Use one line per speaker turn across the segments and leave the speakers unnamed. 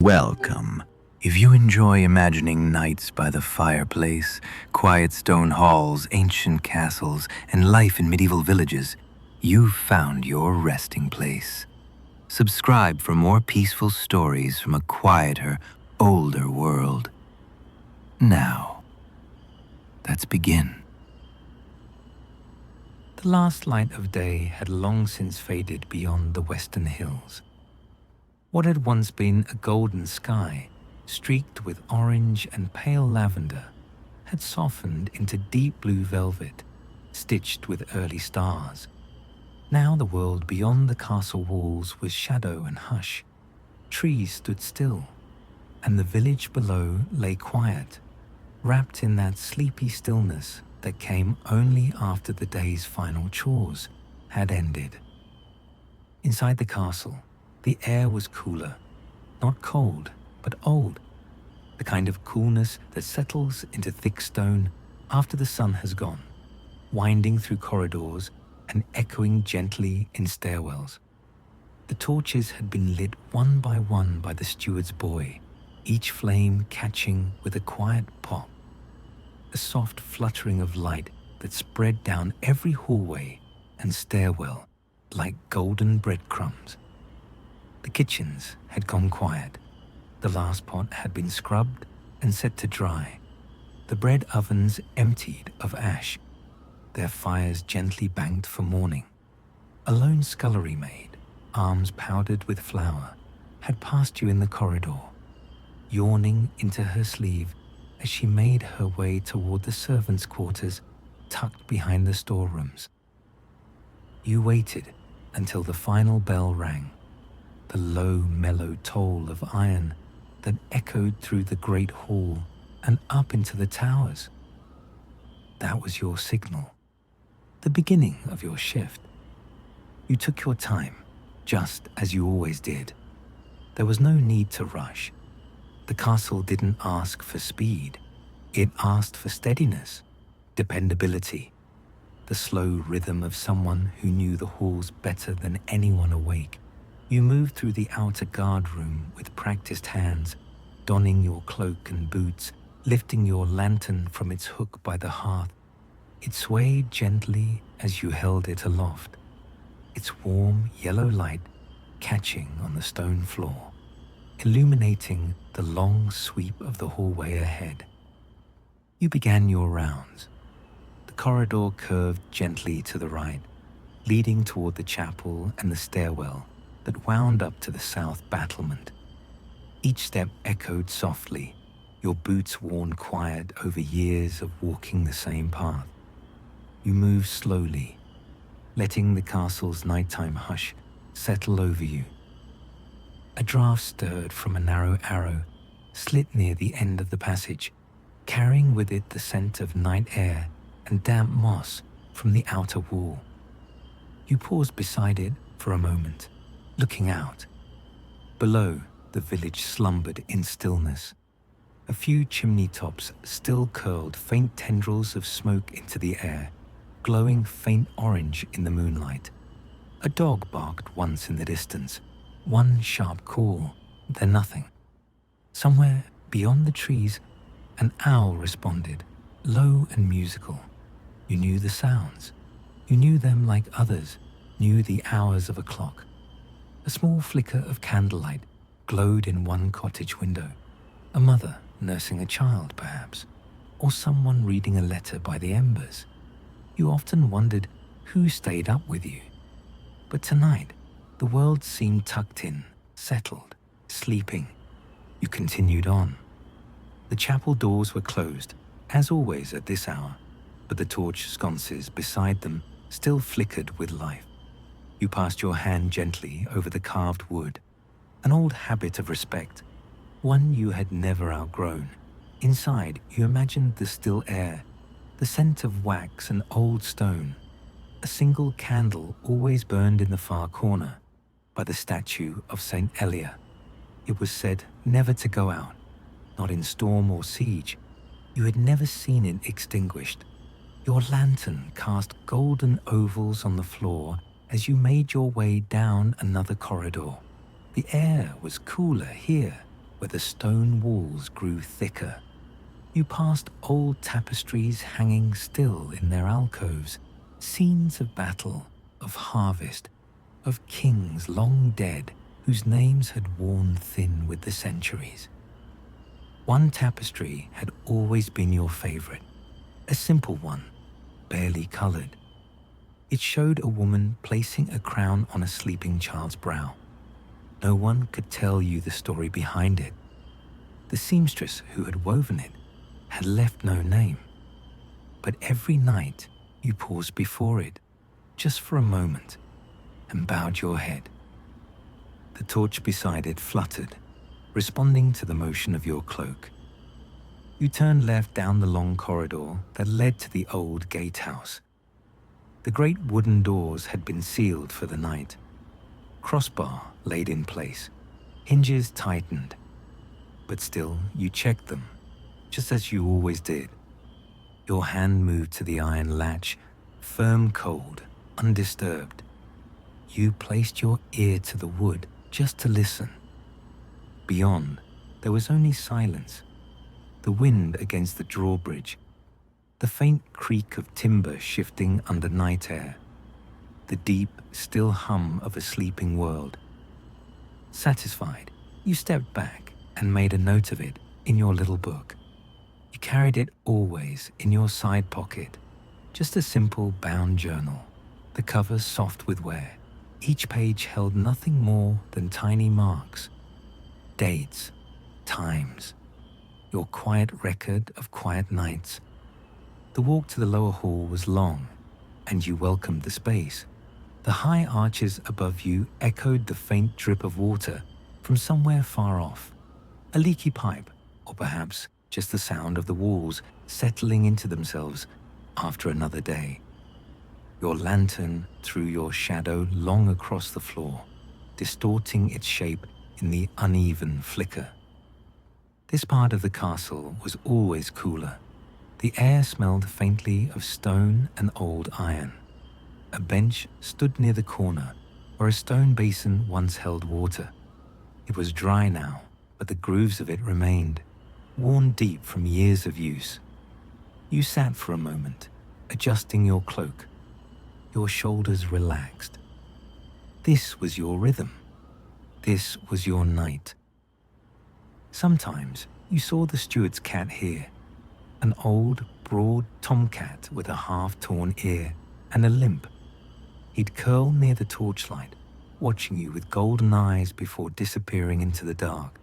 Welcome. If you enjoy imagining nights by the fireplace, quiet stone halls, ancient castles, and life in medieval villages, you've found your resting place. Subscribe for more peaceful stories from a quieter, older world. Now, let's begin. The last light of day had long since faded beyond the western hills. What had once been a golden sky, streaked with orange and pale lavender, had softened into deep blue velvet, stitched with early stars. Now the world beyond the castle walls was shadow and hush. Trees stood still, and the village below lay quiet, wrapped in that sleepy stillness that came only after the day's final chores had ended. Inside the castle, the air was cooler, not cold, but old, the kind of coolness that settles into thick stone after the sun has gone, winding through corridors and echoing gently in stairwells. The torches had been lit one by the steward's boy, each flame catching with a quiet pop, a soft fluttering of light that spread down every hallway and stairwell like golden breadcrumbs. The kitchens had gone quiet. The last pot had been scrubbed and set to dry. The bread ovens emptied of ash, their fires gently banked for morning. A lone scullery maid, arms powdered with flour, had passed you in the corridor, yawning into her sleeve as she made her way toward the servants' quarters tucked behind the storerooms. You waited until the final bell rang, the low, mellow toll of iron that echoed through the great hall and up into the towers. That was your signal, the beginning of your shift. You took your time, just as you always did. There was no need to rush. The castle didn't ask for speed. It asked for steadiness, dependability, the slow rhythm of someone who knew the halls better than anyone awake. You moved through the outer guard room with practiced hands, donning your cloak and boots, lifting your lantern from its hook by the hearth. It swayed gently as you held it aloft, its warm yellow light catching on the stone floor, illuminating the long sweep of the hallway ahead. You began your rounds. The corridor curved gently to the right, leading toward the chapel and the stairwell that wound up to the south battlement. Each step echoed softly, your boots worn quiet over years of walking the same path. You moved slowly, letting the castle's nighttime hush settle over you. A draught stirred from a narrow arrow, slit near the end of the passage, carrying with it the scent of night air and damp moss from the outer wall. You paused beside it for a moment, looking out. Below, the village slumbered in stillness. A few chimney tops still curled faint tendrils of smoke into the air, glowing faint orange in the moonlight. A dog barked once in the distance, one sharp call, then nothing. Somewhere beyond the trees, an owl responded, low and musical. You knew the sounds. You knew them like others knew the hours of a clock. A small flicker of candlelight glowed in one cottage window. A mother nursing a child, perhaps, or someone reading a letter by the embers. You often wondered who stayed up with you. But tonight, the world seemed tucked in, settled, sleeping. You continued on. The chapel doors were closed, as always at this hour, but the torch sconces beside them still flickered with life. You passed your hand gently over the carved wood, an old habit of respect, one you had never outgrown. Inside, you imagined the still air, the scent of wax and old stone. A single candle always burned in the far corner, by the statue of Saint Elia. It was said never to go out, not in storm or siege. You had never seen it extinguished. Your lantern cast golden ovals on the floor as you made your way down another corridor. The air was cooler here, where the stone walls grew thicker. You passed old tapestries hanging still in their alcoves, scenes of battle, of harvest, of kings long dead whose names had worn thin with the centuries. One tapestry had always been your favorite, a simple one, barely colored. It showed a woman placing a crown on a sleeping child's brow. No one could tell you the story behind it. The seamstress who had woven it had left no name. But every night you paused before it, just for a moment, and bowed your head. The torch beside it fluttered, responding to the motion of your cloak. You turned left down the long corridor that led to the old gatehouse. The great wooden doors had been sealed for the night. Crossbar laid in place, hinges tightened. But still you checked them, just as you always did. Your hand moved to the iron latch, firm cold, undisturbed. You placed your ear to the wood just to listen. Beyond, there was only silence. The wind against the drawbridge, the faint creak of timber shifting under night air, the deep, still hum of a sleeping world. Satisfied, you stepped back and made a note of it in your little book. You carried it always in your side pocket, just a simple bound journal, the cover soft with wear. Each page held nothing more than tiny marks, dates, times, your quiet record of quiet nights. The walk to the lower hall was long, and you welcomed the space. The high arches above you echoed the faint drip of water from somewhere far off, a leaky pipe, or perhaps just the sound of the walls settling into themselves after another day. Your lantern threw your shadow long across the floor, distorting its shape in the uneven flicker. This part of the castle was always cooler. The air smelled faintly of stone and old iron. A bench stood near the corner where a stone basin once held water. It was dry now, but the grooves of it remained, worn deep from years of use. You sat for a moment, adjusting your cloak. Your shoulders relaxed. This was your rhythm. This was your night. Sometimes you saw the steward's cat here, an old, broad tomcat with a half-torn ear and a limp. He'd curl near the torchlight, watching you with golden eyes before disappearing into the dark.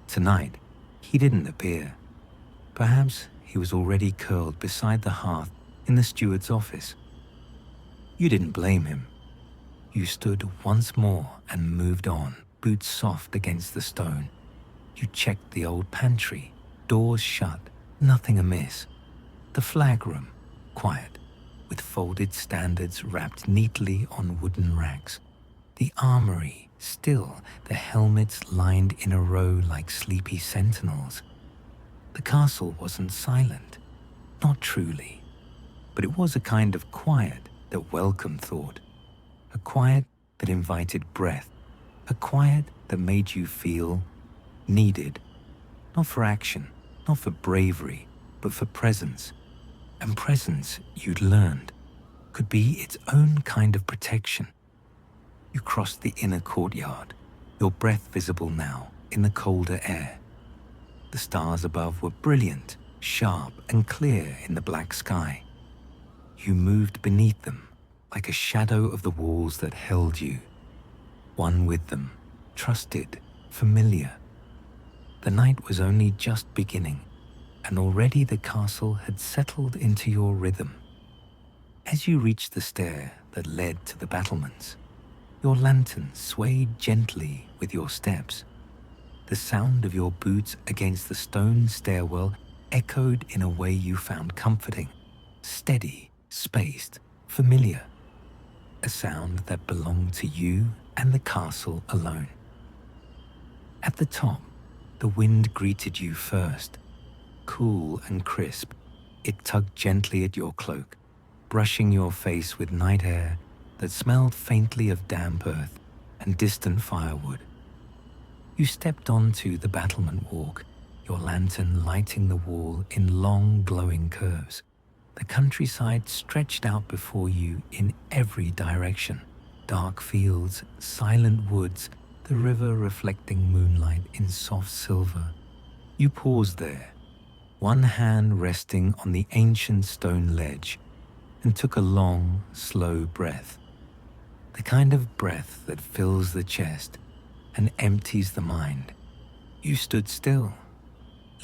Tonight, he didn't appear. Perhaps he was already curled beside the hearth in the steward's office. You didn't blame him. You stood once more and moved on, boots soft against the stone. You checked the old pantry, doors shut, nothing amiss. The flag room, quiet, with folded standards wrapped neatly on wooden racks. The armory, still, the helmets lined in a row like sleepy sentinels. The castle wasn't silent, not truly, but it was a kind of quiet that welcomed thought, a quiet that invited breath, a quiet that made you feel needed, not for action, not for bravery, but for presence. And presence, you'd learned, could be its own kind of protection. You crossed the inner courtyard, your breath visible now in the colder air. The stars above were brilliant, sharp and clear in the black sky. You moved beneath them, like a shadow of the walls that held you. One with them, trusted, familiar. The night was only just beginning, and already the castle had settled into your rhythm. As you reached the stair that led to the battlements, your lantern swayed gently with your steps. The sound of your boots against the stone stairwell echoed in a way you found comforting, steady, spaced, familiar. A sound that belonged to you and the castle alone. At the top, the wind greeted you first. Cool and crisp, it tugged gently at your cloak, brushing your face with night air that smelled faintly of damp earth and distant firewood. You stepped onto the battlement walk, your lantern lighting the wall in long glowing curves. The countryside stretched out before you in every direction. Dark fields, silent woods, the river reflecting moonlight in soft silver. You paused there, one hand resting on the ancient stone ledge, and took a long, slow breath. The kind of breath that fills the chest and empties the mind. You stood still,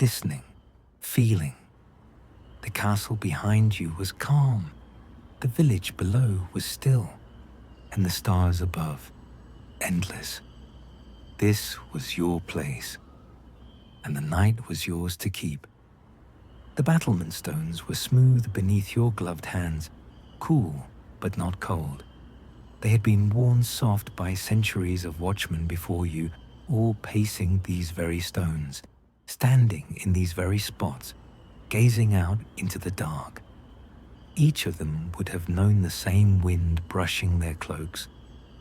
listening, feeling. The castle behind you was calm, the village below was still, and the stars above, endless. This was your place, and the night was yours to keep. The battlement stones were smooth beneath your gloved hands, cool but not cold. They had been worn soft by centuries of watchmen before you, all pacing these very stones, standing in these very spots, gazing out into the dark. Each of them would have known the same wind brushing their cloaks,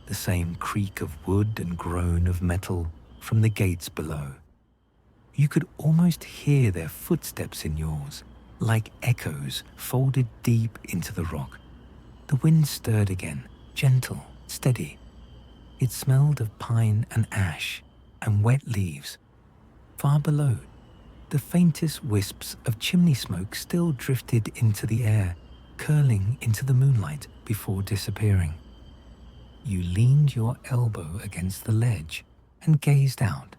the same creak of wood and groan of metal from the gates below. You could almost hear their footsteps in yours, like echoes folded deep into the rock. The wind stirred again, gentle, steady. It smelled of pine and ash and wet leaves. Far below, the faintest wisps of chimney smoke still drifted into the air, curling into the moonlight before disappearing. You leaned your elbow against the ledge and gazed out.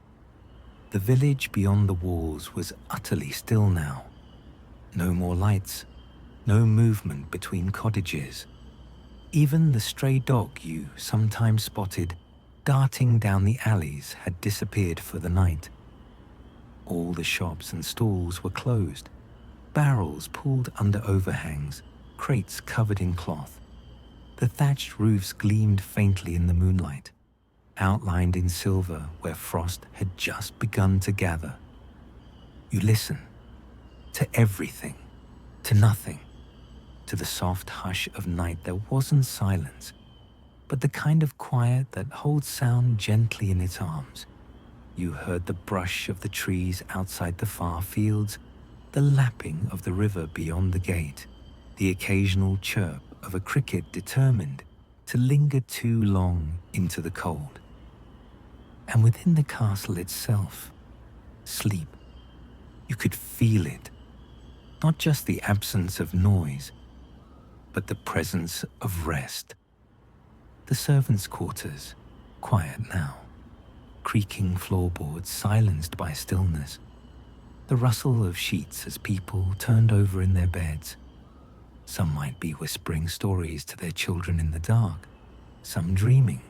The village beyond the walls was utterly still now. No more lights, no movement between cottages. Even the stray dog you sometimes spotted darting down the alleys had disappeared for the night. All the shops and stalls were closed, barrels pulled under overhangs, crates covered in cloth. The thatched roofs gleamed faintly in the moonlight, outlined in silver where frost had just begun to gather. You listen to everything, to nothing, to the soft hush of night. There wasn't silence, but the kind of quiet that holds sound gently in its arms. You heard the brush of the trees outside the far fields, the lapping of the river beyond the gate, the occasional chirp of a cricket determined to linger too long into the cold. And within the castle itself, sleep. You could feel it, not just the absence of noise, but the presence of rest. The servants' quarters, quiet now, creaking floorboards silenced by stillness, the rustle of sheets as people turned over in their beds. Some might be whispering stories to their children in the dark, some dreaming,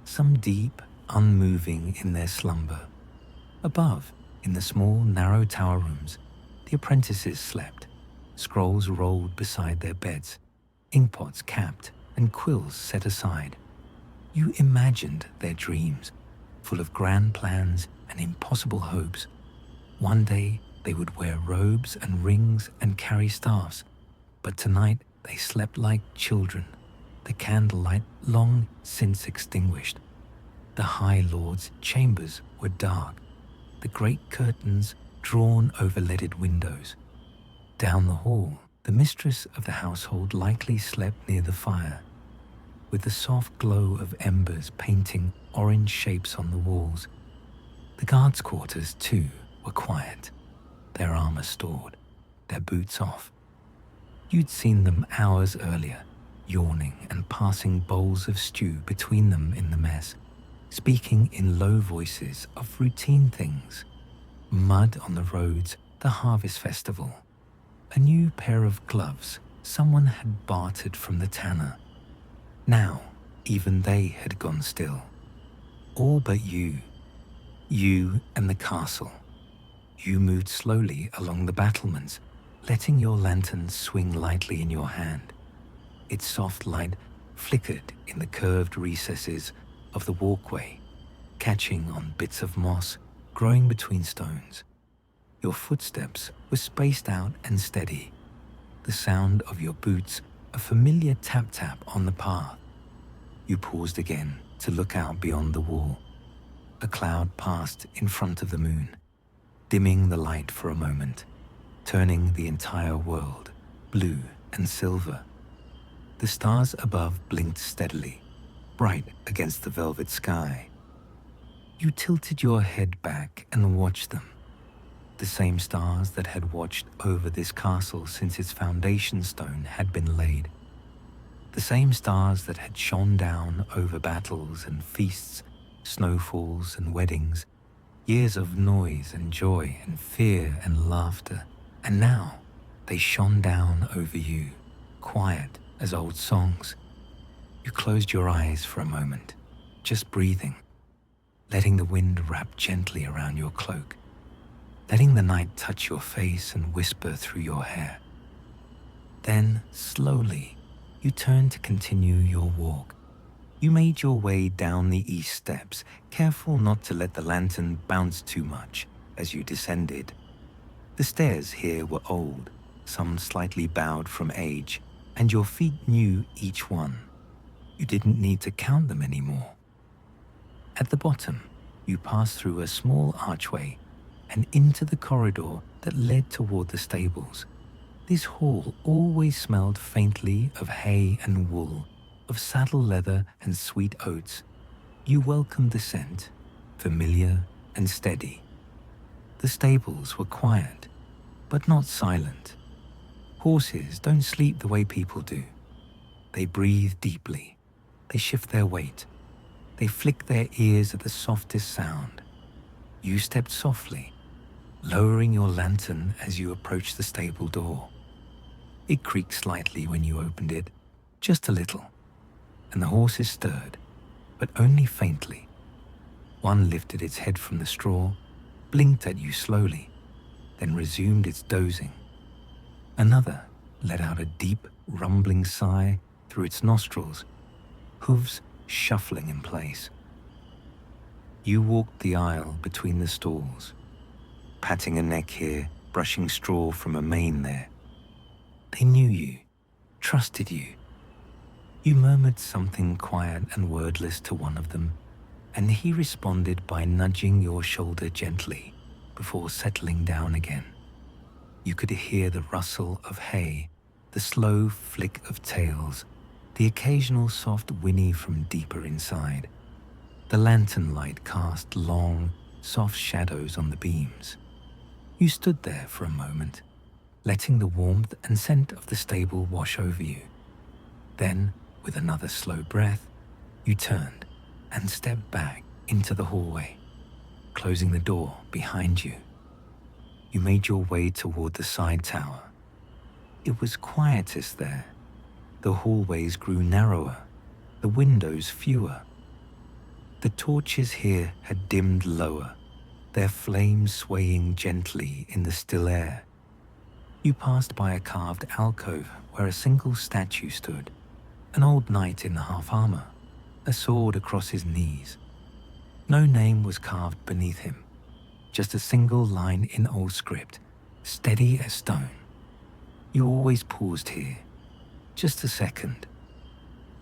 some deep, unmoving in their slumber. Above, in the small, narrow tower rooms, the apprentices slept, scrolls rolled beside their beds, inkpots capped and quills set aside. You imagined their dreams, full of grand plans and impossible hopes. One day they would wear robes and rings and carry staffs, but tonight they slept like children, the candlelight long since extinguished. The High Lord's chambers were dark, the great curtains drawn over leaded windows. Down the hall, the mistress of the household likely slept near the fire, with the soft glow of embers painting orange shapes on the walls. The guards' quarters, too, were quiet, their armor stored, their boots off. You'd seen them hours earlier, yawning and passing bowls of stew between them in the mess, speaking in low voices of routine things. Mud on the roads, the harvest festival. A new pair of gloves someone had bartered from the tanner. Now, even they had gone still. All but you. You and the castle. You moved slowly along the battlements, letting your lantern swing lightly in your hand. Its soft light flickered in the curved recesses of the walkway, catching on bits of moss growing between stones. Your footsteps were spaced out and steady, the sound of your boots a familiar tap-tap on the path. You paused again to look out beyond the wall. A cloud passed in front of the moon, dimming the light for a moment, turning the entire world blue and silver. The stars above blinked steadily, bright against the velvet sky. You tilted your head back and watched them. The same stars that had watched over this castle since its foundation stone had been laid. The same stars that had shone down over battles and feasts, snowfalls and weddings, years of noise and joy and fear and laughter. And now they shone down over you, quiet as old songs. You closed your eyes for a moment, just breathing, letting the wind wrap gently around your cloak, letting the night touch your face and whisper through your hair. Then, slowly, you turned to continue your walk. You made your way down the east steps, careful not to let the lantern bounce too much as you descended. The stairs here were old, some slightly bowed from age, and your feet knew each one. You didn't need to count them anymore. At the bottom, you passed through a small archway and into the corridor that led toward the stables. This hall always smelled faintly of hay and wool, of saddle leather and sweet oats. You welcomed the scent, familiar and steady. The stables were quiet, but not silent. Horses don't sleep the way people do. They breathe deeply. They shift their weight. They flick their ears at the softest sound. You stepped softly, lowering your lantern as you approached the stable door. It creaked slightly when you opened it, just a little, and the horses stirred, but only faintly. One lifted its head from the straw, blinked at you slowly, then resumed its dozing. Another let out a deep, rumbling sigh through its nostrils, hooves shuffling in place. You walked the aisle between the stalls, patting a neck here, brushing straw from a mane there. They knew you, trusted you. You murmured something quiet and wordless to one of them, and he responded by nudging your shoulder gently before settling down again. You could hear the rustle of hay, the slow flick of tails, the occasional soft whinny from deeper inside. The lantern light cast long, soft shadows on the beams. You stood there for a moment, letting the warmth and scent of the stable wash over you. Then, with another slow breath, you turned and stepped back into the hallway, closing the door behind you. You made your way toward the side tower. It was quietest there. The hallways grew narrower, the windows fewer. The torches here had dimmed lower, their flames swaying gently in the still air. You passed by a carved alcove where a single statue stood, an old knight in half armor, a sword across his knees. No name was carved beneath him, just a single line in old script, steady as stone. You always paused here, just a second,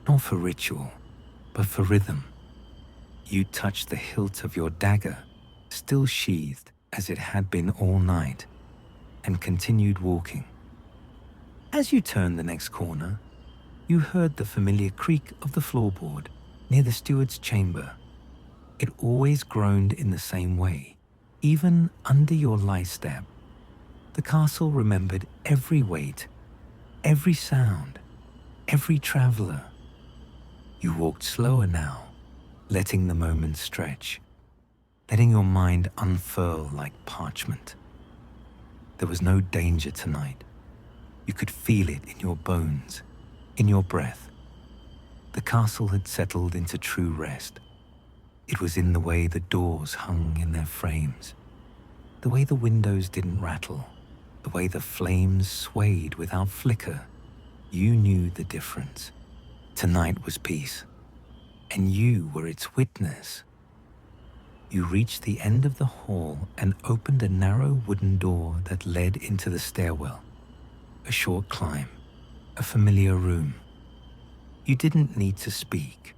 not for ritual, but for rhythm. You touched the hilt of your dagger, still sheathed as it had been all night, and continued walking. As you turned the next corner, you heard the familiar creak of the floorboard near the steward's chamber. It always groaned in the same way, even under your light step. The castle remembered every weight, every sound, every traveler. You walked slower now, letting the moments stretch, letting your mind unfurl like parchment. There was no danger tonight. You could feel it in your bones, in your breath. The castle had settled into true rest. It was in the way the doors hung in their frames, the way the windows didn't rattle, the way the flames swayed without flicker. You knew the difference. Tonight was peace, and you were its witness. You reached the end of the hall and opened a narrow wooden door that led into the stairwell. A short climb, a familiar room. You didn't need to speak.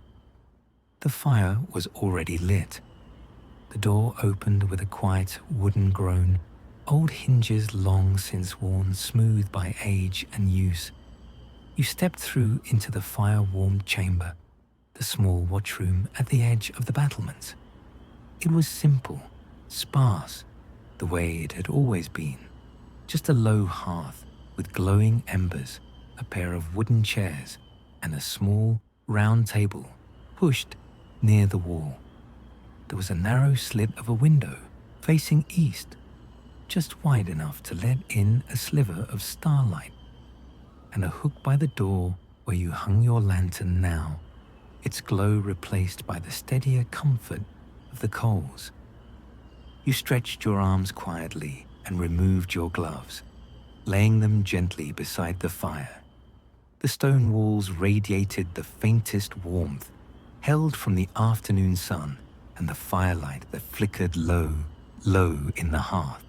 The fire was already lit. The door opened with a quiet wooden groan, old hinges long since worn smooth by age and use. You stepped through into the fire-warmed chamber, the small watchroom at the edge of the battlements. It was simple, sparse, the way it had always been. Just a low hearth with glowing embers, a pair of wooden chairs, and a small, round table pushed near the wall. There was a narrow slit of a window facing east, just wide enough to let in a sliver of starlight, and a hook by the door where you hung your lantern now, its glow replaced by the steadier comfort of the coals. You stretched your arms quietly and removed your gloves, laying them gently beside the fire. The stone walls radiated the faintest warmth, held from the afternoon sun and the firelight that flickered low, low in the hearth.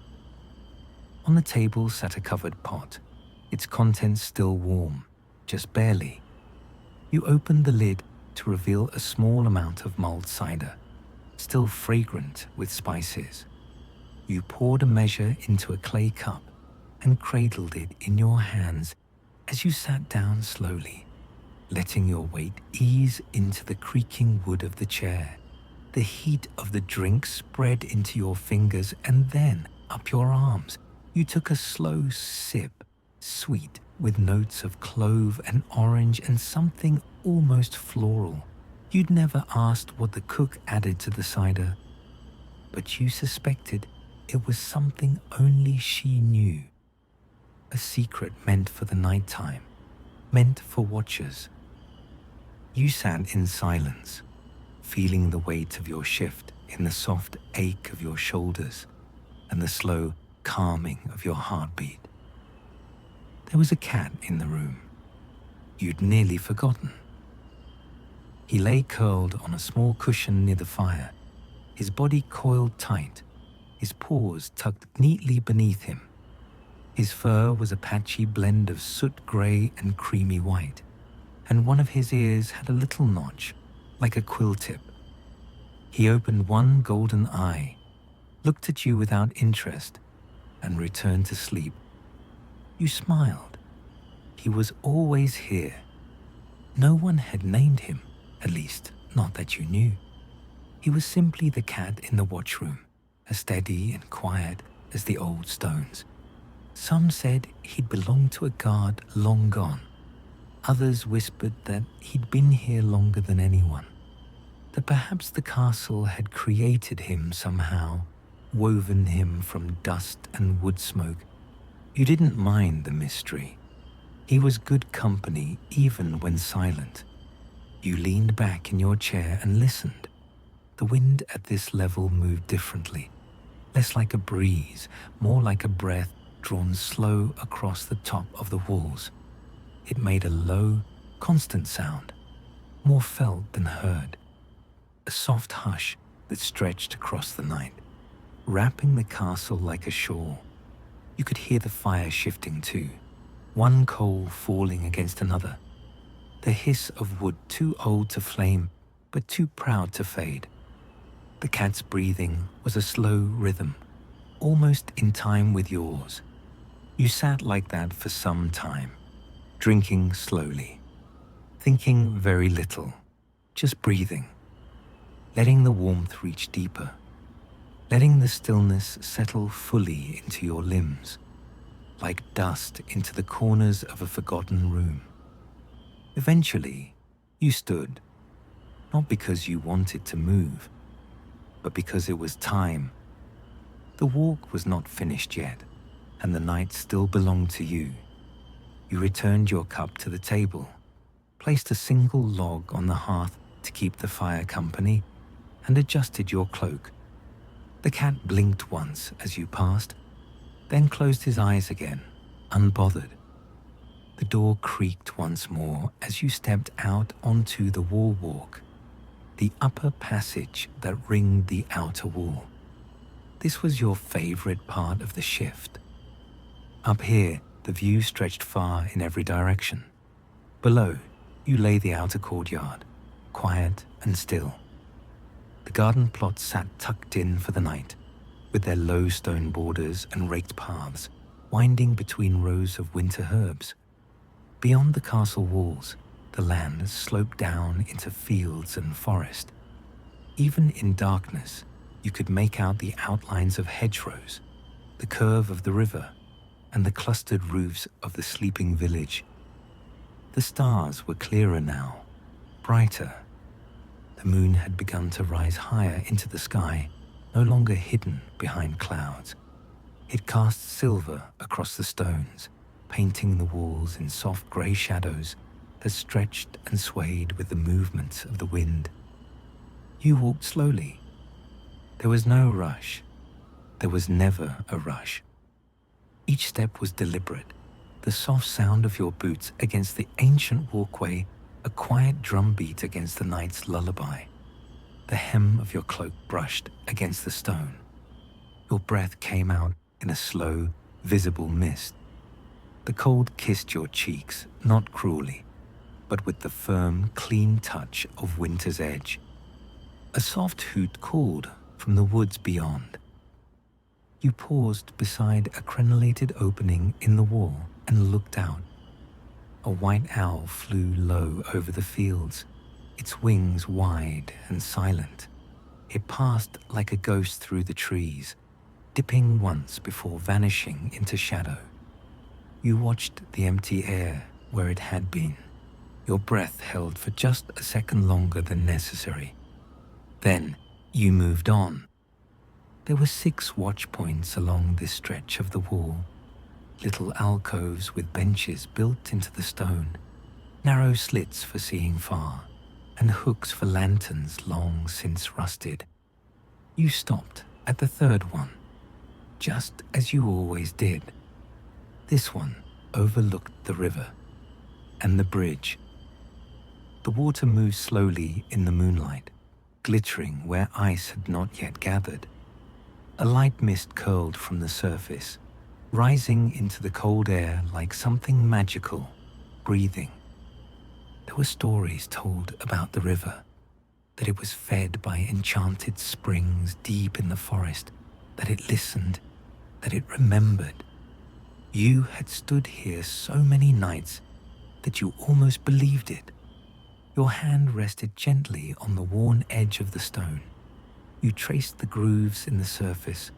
On the table sat a covered pot, its contents still warm, just barely. You opened the lid to reveal a small amount of mulled cider, still fragrant with spices. You poured a measure into a clay cup and cradled it in your hands as you sat down slowly, letting your weight ease into the creaking wood of the chair. The heat of the drink spread into your fingers and then up your arms. You took a slow sip, sweet with notes of clove and orange and something almost floral. You'd never asked what the cook added to the cider, but you suspected it was something only she knew. A secret meant for the nighttime, meant for watchers. You sat in silence, feeling the weight of your shift in the soft ache of your shoulders and the slow calming of your heartbeat. There was a cat in the room. You'd nearly forgotten. He lay curled on a small cushion near the fire, his body coiled tight, his paws tucked neatly beneath him. His fur was a patchy blend of soot grey and creamy white, and one of his ears had a little notch, like a quill tip. He opened one golden eye, looked at you without interest, and returned to sleep. You smiled. He was always here. No one had named him, at least not that you knew. He was simply the cat in the watchroom, as steady and quiet as the old stones. Some said he'd belonged to a guard long gone. Others whispered that he'd been here longer than anyone, that perhaps the castle had created him somehow, woven him from dust and wood smoke. You didn't mind the mystery. He was good company even when silent. You leaned back in your chair and listened. The wind at this level moved differently, less like a breeze, more like a breath drawn slow across the top of the walls. It made a low, constant sound, more felt than heard. A soft hush that stretched across the night, wrapping the castle like a shawl. You could hear the fire shifting too, one coal falling against another. The hiss of wood too old to flame, but too proud to fade. The cat's breathing was a slow rhythm, almost in time with yours. You sat like that for some time, drinking slowly, thinking very little, just breathing, letting the warmth reach deeper, letting the stillness settle fully into your limbs, like dust into the corners of a forgotten room. Eventually, you stood, not because you wanted to move, but because it was time. The walk was not finished yet, and the night still belonged to you. You returned your cup to the table, placed a single log on the hearth to keep the fire company, and adjusted your cloak. The cat blinked once as you passed, then closed his eyes again, unbothered. The door creaked once more as you stepped out onto the wall walk, the upper passage that ringed the outer wall. This was your favorite part of the shift. Up here, the view stretched far in every direction. Below, you lay the outer courtyard, quiet and still. The garden plots sat tucked in for the night, with their low stone borders and raked paths winding between rows of winter herbs. Beyond the castle walls, the land sloped down into fields and forest. Even in darkness, you could make out the outlines of hedgerows, the curve of the river, and the clustered roofs of the sleeping village. The stars were clearer now, brighter. The moon had begun to rise higher into the sky, no longer hidden behind clouds. It cast silver across the stones, painting the walls in soft grey shadows that stretched and swayed with the movements of the wind. You walked slowly. There was no rush. There was never a rush. Each step was deliberate, the soft sound of your boots against the ancient walkway, a quiet drumbeat against the night's lullaby. The hem of your cloak brushed against the stone. Your breath came out in a slow, visible mist. The cold kissed your cheeks, not cruelly, but with the firm, clean touch of winter's edge. A soft hoot called from the woods beyond. You paused beside a crenellated opening in the wall and looked out. A white owl flew low over the fields, its wings wide and silent. It passed like a ghost through the trees, dipping once before vanishing into shadow. You watched the empty air where it had been, your breath held for just a second longer than necessary. Then you moved on. There were 6 watch points along this stretch of the wall, little alcoves with benches built into the stone, narrow slits for seeing far, and hooks for lanterns long since rusted. You stopped at the 3rd one, just as you always did. This one overlooked the river and the bridge. The water moved slowly in the moonlight, glittering where ice had not yet gathered. A light mist curled from the surface, rising into the cold air like something magical, breathing. There were stories told about the river, that it was fed by enchanted springs deep in the forest, that it listened, that it remembered. You had stood here so many nights that you almost believed it. Your hand rested gently on the worn edge of the stone. You traced the grooves in the surface,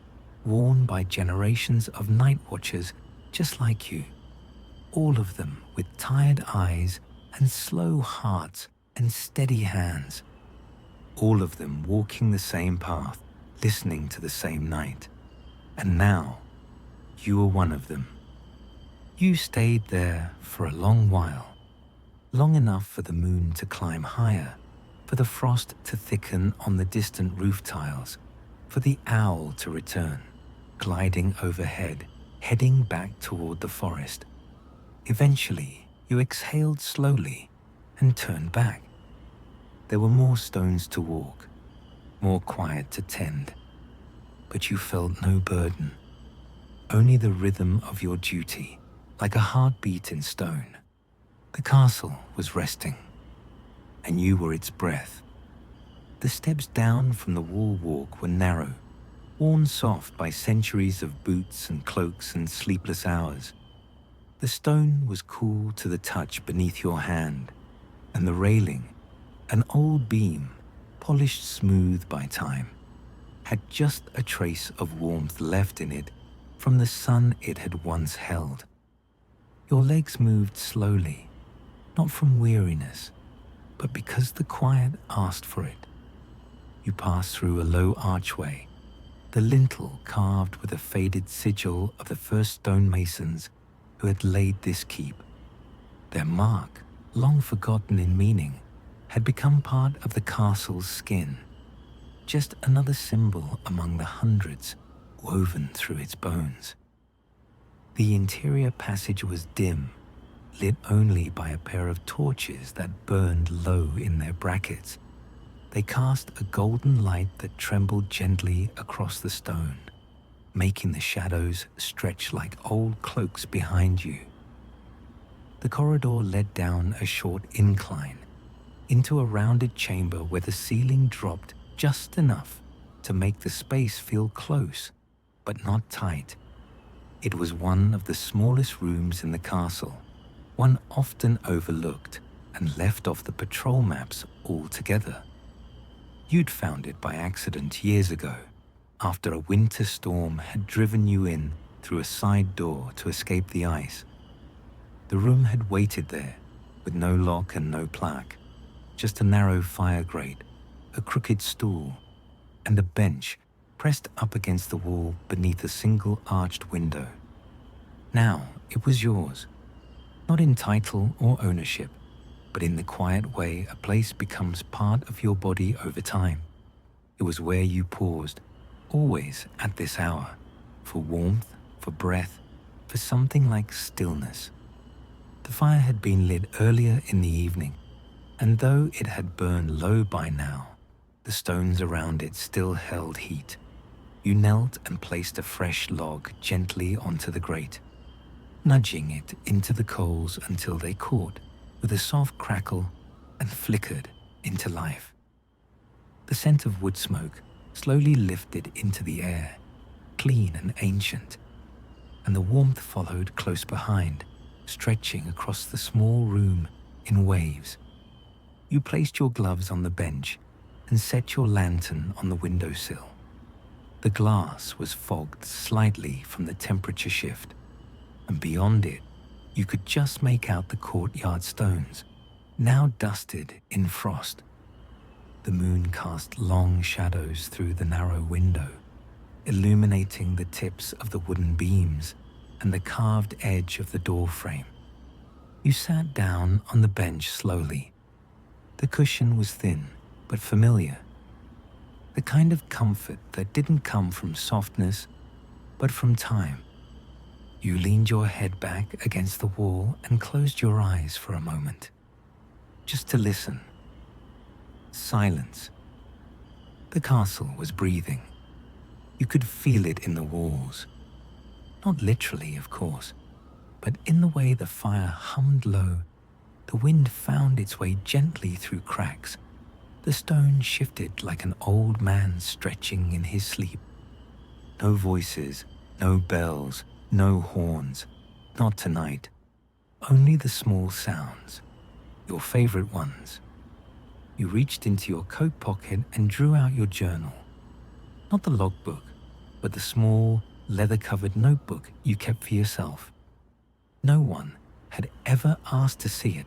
worn by generations of night watchers just like you, all of them with tired eyes and slow hearts and steady hands, all of them walking the same path, listening to the same night. And now, you were one of them. You stayed there for a long while, long enough for the moon to climb higher, for the frost to thicken on the distant roof tiles, for the owl to return, gliding overhead, heading back toward the forest. Eventually, you exhaled slowly and turned back. There were more stones to walk, more quiet to tend, but you felt no burden, only the rhythm of your duty, like a heartbeat in stone. The castle was resting, and you were its breath. The steps down from the wall walk were narrow, worn soft by centuries of boots and cloaks and sleepless hours. The stone was cool to the touch beneath your hand, and the railing, an old beam, polished smooth by time, had just a trace of warmth left in it from the sun it had once held. Your legs moved slowly, not from weariness, but because the quiet asked for it. You passed through a low archway, the lintel carved with a faded sigil of the first stonemasons who had laid this keep. Their mark, long forgotten in meaning, had become part of the castle's skin, just another symbol among the hundreds woven through its bones. The interior passage was dim, lit only by a pair of torches that burned low in their brackets. They cast a golden light that trembled gently across the stone, making the shadows stretch like old cloaks behind you. The corridor led down a short incline, into a rounded chamber where the ceiling dropped just enough to make the space feel close, but not tight. It was one of the smallest rooms in the castle, one often overlooked and left off the patrol maps altogether. You'd found it by accident years ago, after a winter storm had driven you in through a side door to escape the ice. The room had waited there, with no lock and no plaque, just a narrow fire grate, a crooked stool, and a bench pressed up against the wall beneath a single arched window. Now it was yours, not in title or ownership, but in the quiet way a place becomes part of your body over time. It was where you paused, always at this hour, for warmth, for breath, for something like stillness. The fire had been lit earlier in the evening, and though it had burned low by now, the stones around it still held heat. You knelt and placed a fresh log gently onto the grate, nudging it into the coals until they caught with a soft crackle and flickered into life. The scent of wood smoke slowly lifted into the air, clean and ancient, and the warmth followed close behind, stretching across the small room in waves. You placed your gloves on the bench and set your lantern on the windowsill. The glass was fogged slightly from the temperature shift, and beyond it, you could just make out the courtyard stones, now dusted in frost. The moon cast long shadows through the narrow window, illuminating the tips of the wooden beams and the carved edge of the door frame. You sat down on the bench slowly. The cushion was thin, but familiar. The kind of comfort that didn't come from softness, but from time. You leaned your head back against the wall and closed your eyes for a moment, just to listen. Silence. The castle was breathing. You could feel it in the walls. Not literally, of course, but in the way the fire hummed low, the wind found its way gently through cracks. The stone shifted like an old man stretching in his sleep. No voices, no bells, no horns, not tonight. Only the small sounds, your favorite ones. You reached into your coat pocket and drew out your journal. Not the logbook, but the small, leather-covered notebook you kept for yourself. No one had ever asked to see it,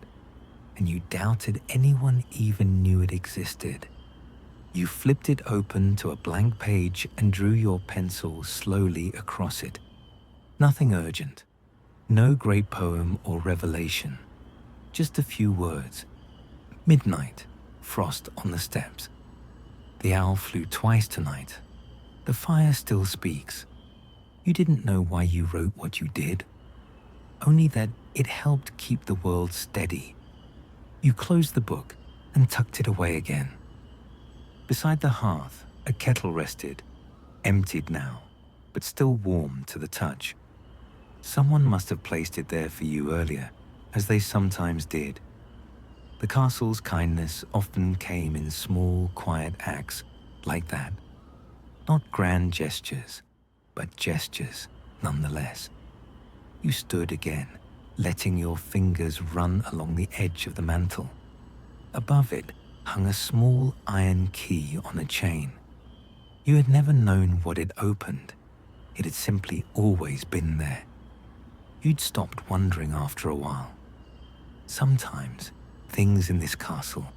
and you doubted anyone even knew it existed. You flipped it open to a blank page and drew your pencil slowly across it. Nothing urgent, no great poem or revelation, just a few words. Midnight, frost on the steps. The owl flew twice tonight. The fire still speaks. You didn't know why you wrote what you did, only that it helped keep the world steady. You closed the book and tucked it away again. Beside the hearth, a kettle rested, emptied now, but still warm to the touch. Someone must have placed it there for you earlier, as they sometimes did. The castle's kindness often came in small, quiet acts like that. Not grand gestures, but gestures nonetheless. You stood again, letting your fingers run along the edge of the mantel. Above it hung a small iron key on a chain. You had never known what it opened. It had simply always been there. You'd stopped wondering after a while. Sometimes things in this castle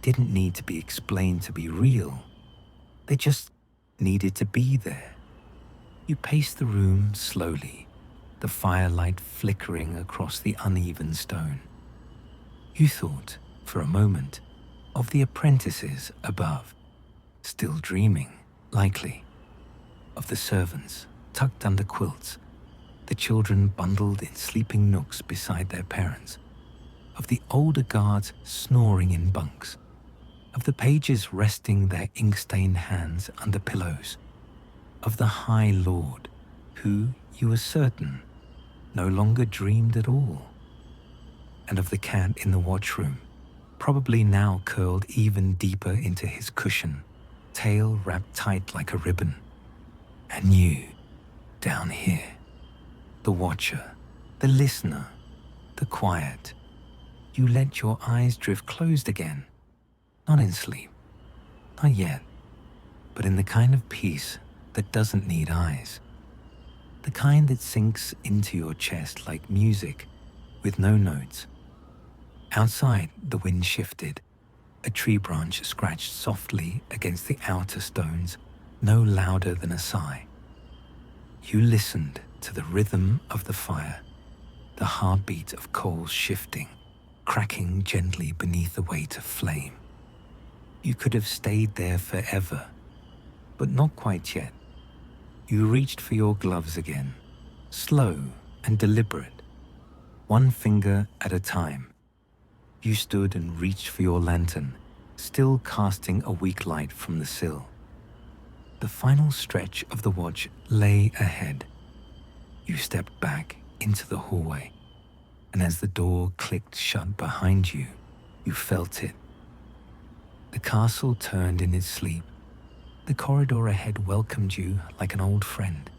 didn't need to be explained to be real. They just needed to be there. You paced the room slowly, the firelight flickering across the uneven stone. You thought, for a moment, of the apprentices above, still dreaming, likely, of the servants tucked under quilts, the children bundled in sleeping nooks beside their parents, of the older guards snoring in bunks, of the pages resting their ink-stained hands under pillows, of the High Lord, who, you were certain, no longer dreamed at all, and of the cat in the watchroom, probably now curled even deeper into his cushion, tail wrapped tight like a ribbon. And you, down here, the watcher, the listener, the quiet, you let your eyes drift closed again, not in sleep, not yet, but in the kind of peace that doesn't need eyes, the kind that sinks into your chest like music with no notes. Outside, the wind shifted. A tree branch scratched softly against the outer stones, no louder than a sigh. You listened to the rhythm of the fire, the heartbeat of coals shifting, cracking gently beneath the weight of flame. You could have stayed there forever, but not quite yet. You reached for your gloves again, slow and deliberate, one finger at a time. You stood and reached for your lantern, still casting a weak light from the sill. The final stretch of the watch lay ahead. You stepped back into the hallway, and as the door clicked shut behind you, you felt it. The castle turned in its sleep. The corridor ahead welcomed you like an old friend.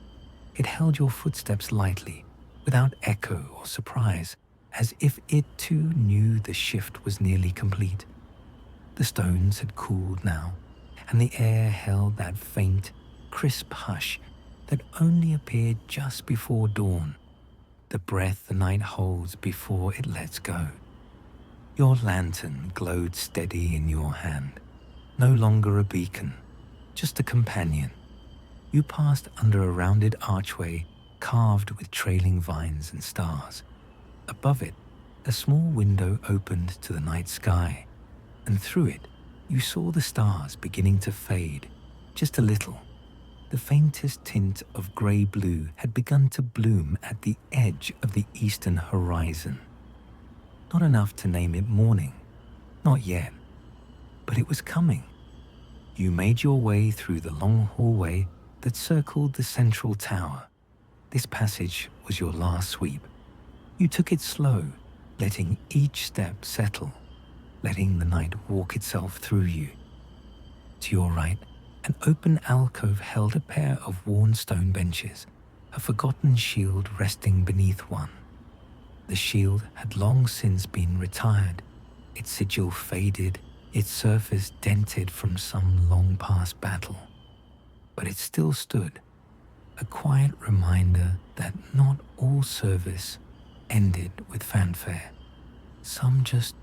It held your footsteps lightly, without echo or surprise, as if it too knew the shift was nearly complete. The stones had cooled now, and the air held that faint, crisp hush that only appeared just before dawn, the breath the night holds before it lets go. Your lantern glowed steady in your hand, no longer a beacon, just a companion. You passed under a rounded archway carved with trailing vines and stars. Above it, a small window opened to the night sky, and through it, you saw the stars beginning to fade, just a little. The faintest tint of grey-blue had begun to bloom at the edge of the eastern horizon. Not enough to name it morning, not yet, but it was coming. You made your way through the long hallway that circled the central tower. This passage was your last sweep. You took it slow, letting each step settle, letting the night walk itself through you. To your right, an open alcove held a pair of worn stone benches, a forgotten shield resting beneath one. The shield had long since been retired, its sigil faded, its surface dented from some long-past battle. But it still stood, a quiet reminder that not all service ended with fanfare. Some just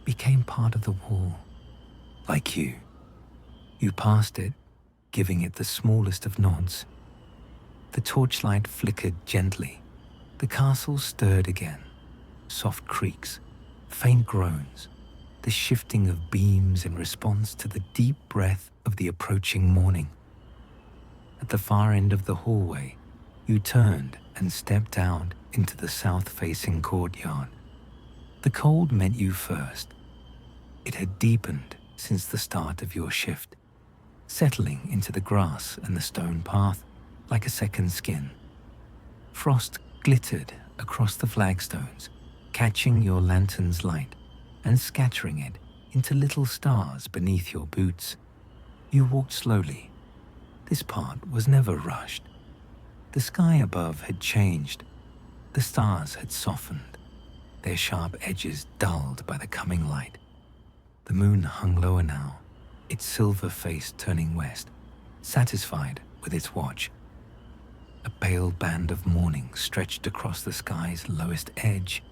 became part of the wall, like you. You passed it, giving it the smallest of nods. The torchlight flickered gently. The castle stirred again. Soft creaks, faint groans, the shifting of beams in response to the deep breath of the approaching morning. At the far end of the hallway, you turned and stepped out into the south-facing courtyard. The cold met you first. It had deepened since the start of your shift, settling into the grass and the stone path like a second skin. Frost glittered across the flagstones, catching your lantern's light and scattering it into little stars beneath your boots. You walked slowly. This part was never rushed. The sky above had changed. The stars had softened, their sharp edges dulled by the coming light. The moon hung lower now, its silver face turning west, satisfied with its watch. A pale band of morning stretched across the sky's lowest edge,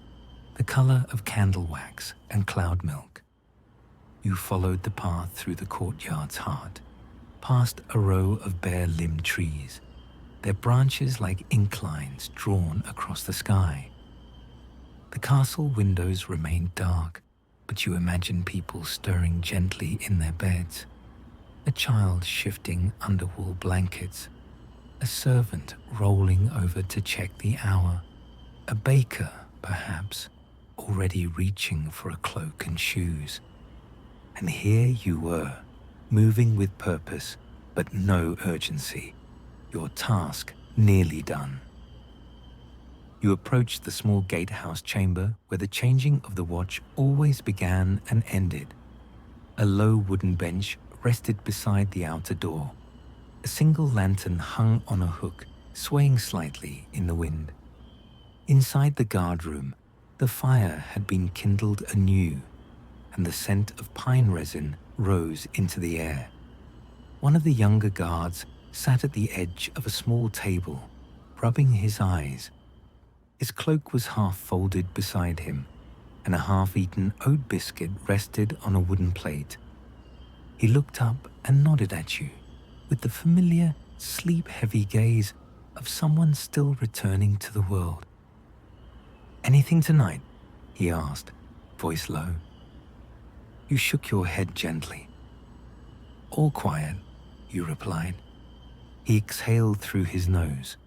the color of candle wax and cloud milk. You followed the path through the courtyard's heart, past a row of bare-limbed trees, their branches like ink lines drawn across the sky. The castle windows remained dark, but you imagined people stirring gently in their beds, a child shifting under wool blankets, a servant rolling over to check the hour, a baker, perhaps, already reaching for a cloak and shoes. And here you were, moving with purpose, but no urgency, your task nearly done. You approached the small gatehouse chamber where the changing of the watch always began and ended. A low wooden bench rested beside the outer door. A single lantern hung on a hook, swaying slightly in the wind. Inside the guard room, the fire had been kindled anew, and the scent of pine resin rose into the air. One of the younger guards sat at the edge of a small table, rubbing his eyes. His cloak was half folded beside him, and a half-eaten oat biscuit rested on a wooden plate. He looked up and nodded at you, with the familiar, sleep-heavy gaze of someone still returning to the world. "Anything tonight?" he asked, voice low. You shook your head gently. "All quiet," you replied. He exhaled through his nose.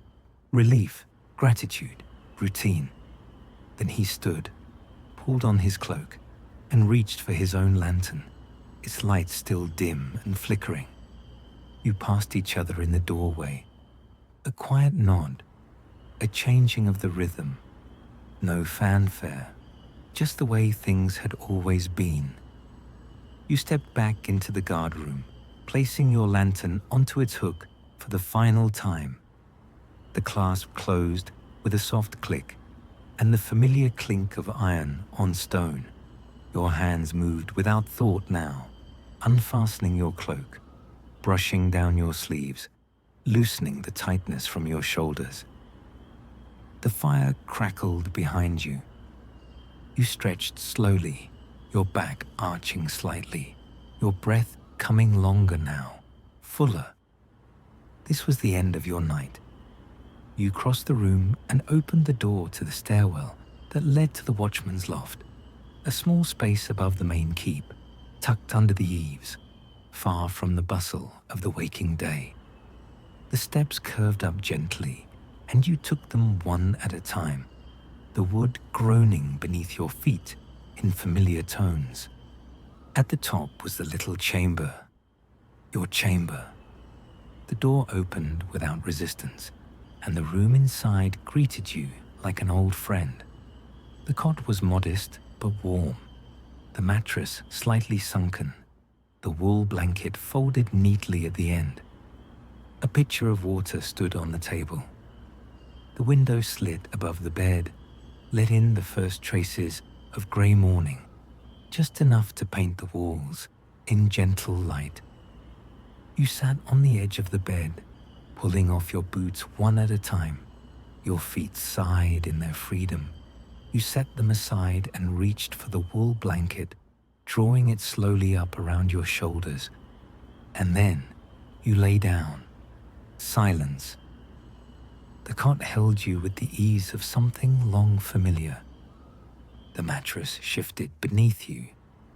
Relief, gratitude, routine. Then he stood, pulled on his cloak, and reached for his own lantern, its light still dim and flickering. You passed each other in the doorway. A quiet nod, a changing of the rhythm. No fanfare, just the way things had always been. You stepped back into the guard room, placing your lantern onto its hook for the final time. The clasp closed with a soft click, and the familiar clink of iron on stone. Your hands moved without thought now, unfastening your cloak, brushing down your sleeves, loosening the tightness from your shoulders. The fire crackled behind you. You stretched slowly, your back arching slightly, your breath coming longer now, fuller. This was the end of your night. You crossed the room and opened the door to the stairwell that led to the watchman's loft, a small space above the main keep, tucked under the eaves, far from the bustle of the waking day. The steps curved up gently, and you took them one at a time, the wood groaning beneath your feet in familiar tones. At the top was the little chamber, your chamber. The door opened without resistance, and the room inside greeted you like an old friend. The cot was modest but warm, the mattress slightly sunken, the wool blanket folded neatly at the end. A pitcher of water stood on the table. The window slit above the bed let in the first traces of grey morning, just enough to paint the walls in gentle light. You sat on the edge of the bed, pulling off your boots one at a time. Your feet sighed in their freedom. You set them aside and reached for the wool blanket, drawing it slowly up around your shoulders. And then you lay down. Silence. The cot held you with the ease of something long familiar. The mattress shifted beneath you,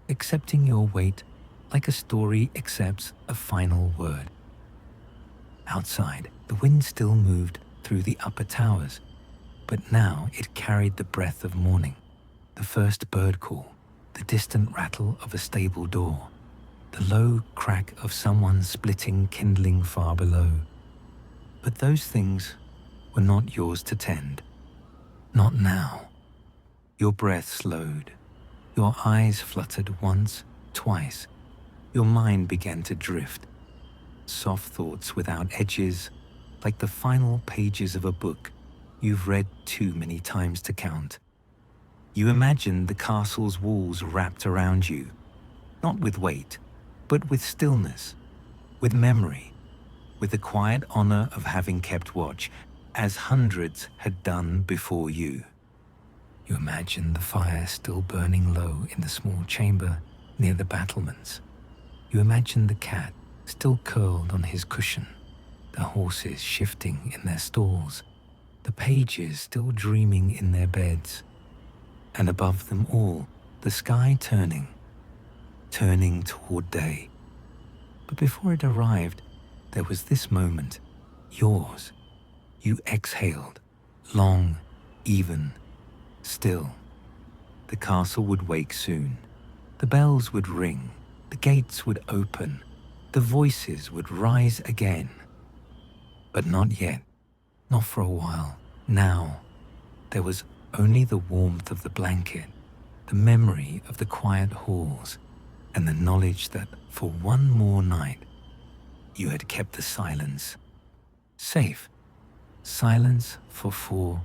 accepting your weight like a story accepts a final word. Outside, the wind still moved through the upper towers, but now it carried the breath of morning, the first bird call, the distant rattle of a stable door, the low crack of someone splitting kindling far below. But those things were not yours to tend. Not now. Your breath slowed. Your eyes fluttered once, twice. Your mind began to drift. Soft thoughts without edges, like the final pages of a book you've read too many times to count. You imagined the castle's walls wrapped around you, not with weight, but with stillness, with memory, with the quiet honor of having kept watch, as hundreds had done before you. You imagined the fire still burning low in the small chamber near the battlements. You imagined the cat still curled on his cushion, the horses shifting in their stalls, the pages still dreaming in their beds, and above them all, the sky turning toward day. But before it arrived, there was this moment, yours. You exhaled, long, even, still. The castle would wake soon. The bells would ring, the gates would open, the voices would rise again. But not yet, not for a while. Now, there was only the warmth of the blanket, the memory of the quiet halls, and the knowledge that for one more night you had kept the silence. Safe. Silence for 4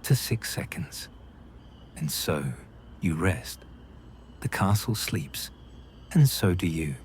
to 6 seconds. And so you rest. The castle sleeps, and so do you.